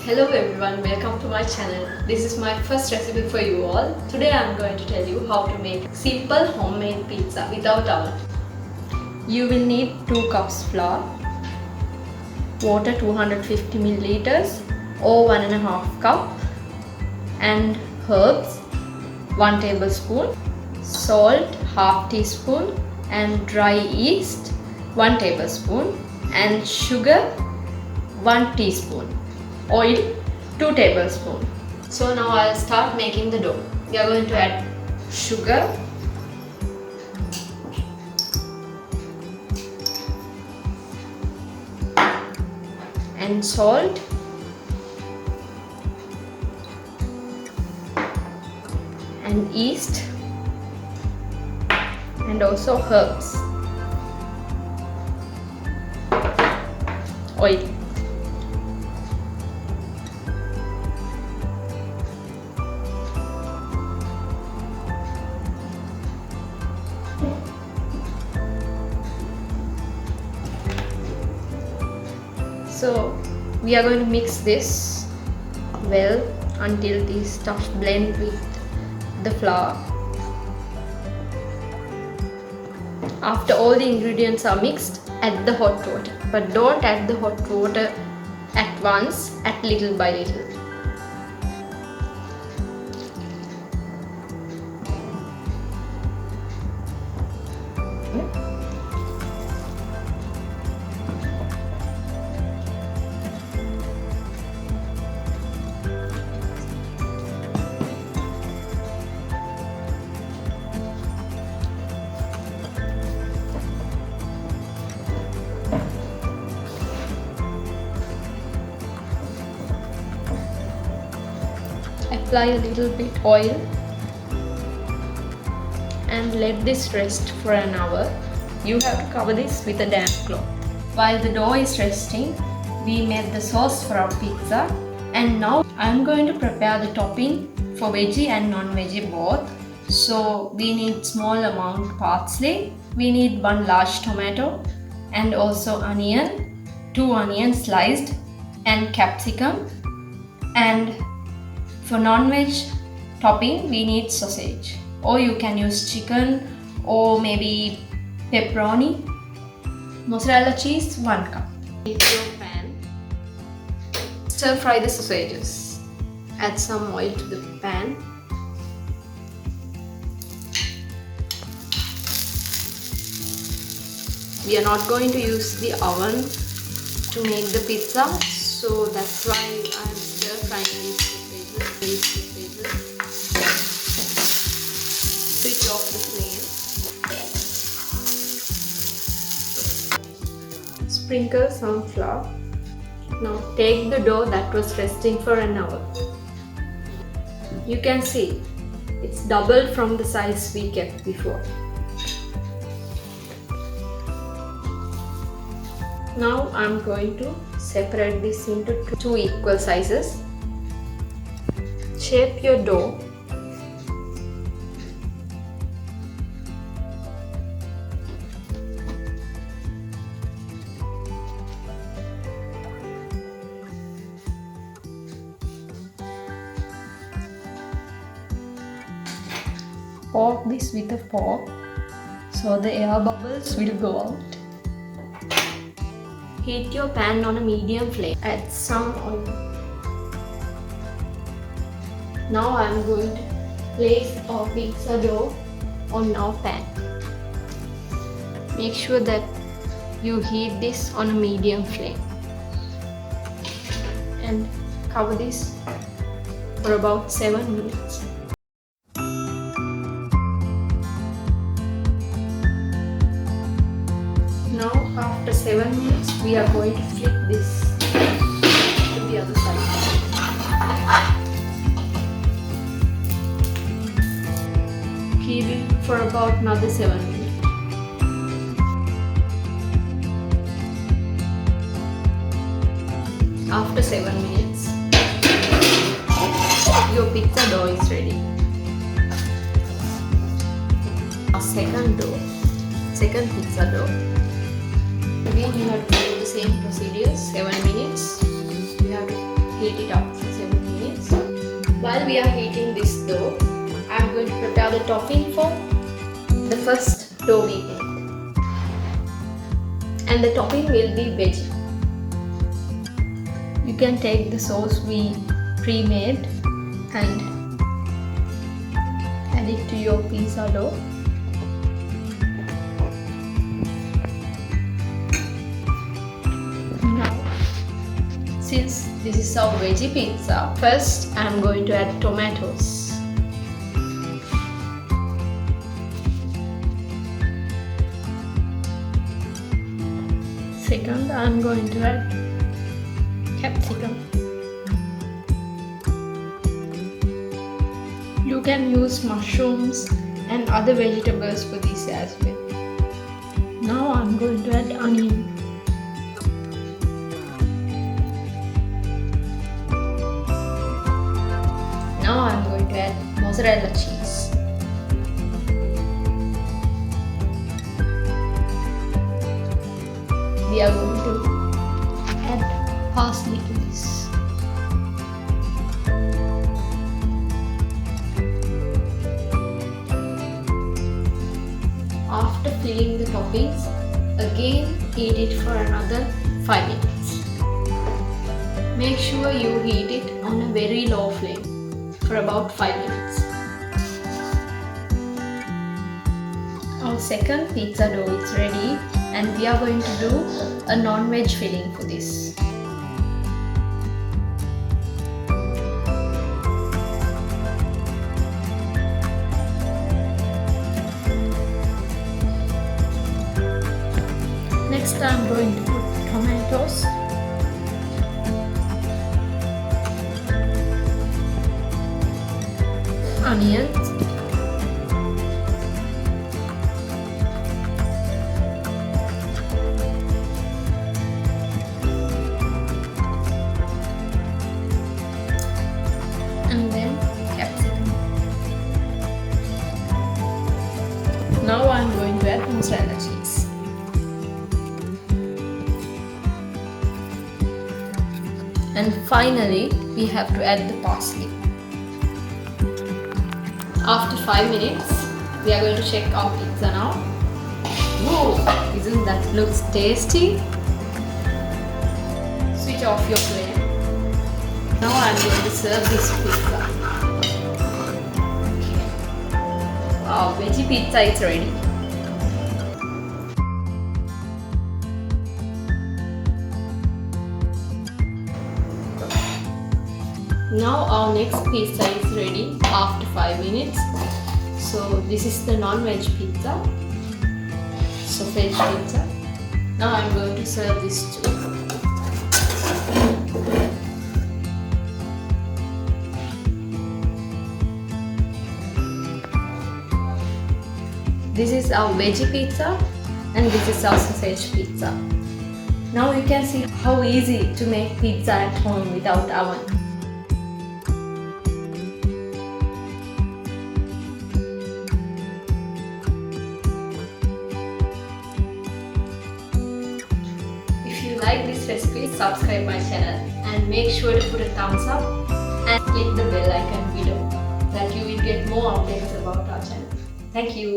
Hello everyone, welcome to my channel. This is my first recipe for you all. Today I am going to tell you how to make simple homemade pizza without oven. You will need 2 cups flour, water 250 milliliters or 1.5 cup, and herbs 1 tablespoon, salt half teaspoon, and dry yeast 1 tablespoon, and sugar 1 teaspoon. Oil 2 tablespoons. So now I'll start making the dough. We are going to add sugar, and salt, and yeast, and also herbs. Oil. So we are going to mix this well until the stuff blend with the flour. After all the ingredients are mixed, add the hot water, but don't add the hot water at once, add little by little. Apply a little bit oil and let this rest for an hour. You have to cover this with a damp cloth. While the dough is resting, we made the sauce for our pizza, and now I'm going to prepare the topping for veggie and non-veggie both. So we need small amount parsley, we need 1 large tomato, and also onion, 2 onions sliced, and capsicum, and for non-veg topping, we need sausage, or you can use chicken or maybe pepperoni. Mozzarella cheese 1 cup. Heat your pan. Stir fry the sausages. Add some oil to the pan. We are not going to use the oven to make the pizza, so that's why I am stir frying these. Switch off the flame. Sprinkle some flour. Now take the dough that was resting for an hour. You can see it's doubled from the size we kept before. Now I'm going to separate this into 2 equal sizes. Shape your dough. Poke this with a fork so the air bubbles will go out. Heat your pan on a medium flame. Add some oil. Now I am going to place our pizza dough on our pan. Make sure that you heat this on a medium flame and cover this for about 7 minutes. Now after 7 minutes we are going to flip this to the other side. Keep it for about another 7 minutes. After 7 minutes, your pizza dough is ready. Our second pizza dough. Again, you have to do the same procedure. 7 minutes. You have to heat it up for 7 minutes. While we are heating this dough, I'm going to prepare the topping for the first dough we made. And the topping will be veggie. You can take the sauce we pre-made and add it to your pizza dough. Now, since this is our veggie pizza, first I am going to add tomatoes. Second, I am going to add capsicum. You can use mushrooms and other vegetables for this as well. Now I am going to add onion. Now I am going to add mozzarella cheese. We are going to add parsley to this. After filling the toppings, again heat it for another 5 minutes. Make sure you heat it on a very low flame for about 5 minutes. Our second pizza dough is ready, and we are going to do a non-veg filling for this. Next I am going to put tomatoes, onions, and then capsicum. Now I am going to add mozzarella cheese. And finally, we have to add the parsley. After 5 minutes, we are going to check our pizza now. Whoa, isn't that looks tasty? Switch off your flame. Now I am going to serve this pizza. Okay. Our veggie pizza is ready. Now our next pizza is ready after 5 minutes. So this is the non-veg pizza, sausage pizza. Now I'm going to serve this too. This is our veggie pizza and this is our sausage pizza. Now you can see how easy to make pizza at home without oven. If you like this recipe, subscribe my channel and make sure to put a thumbs up and click the bell icon below that you will get more updates about our channel. Thank you.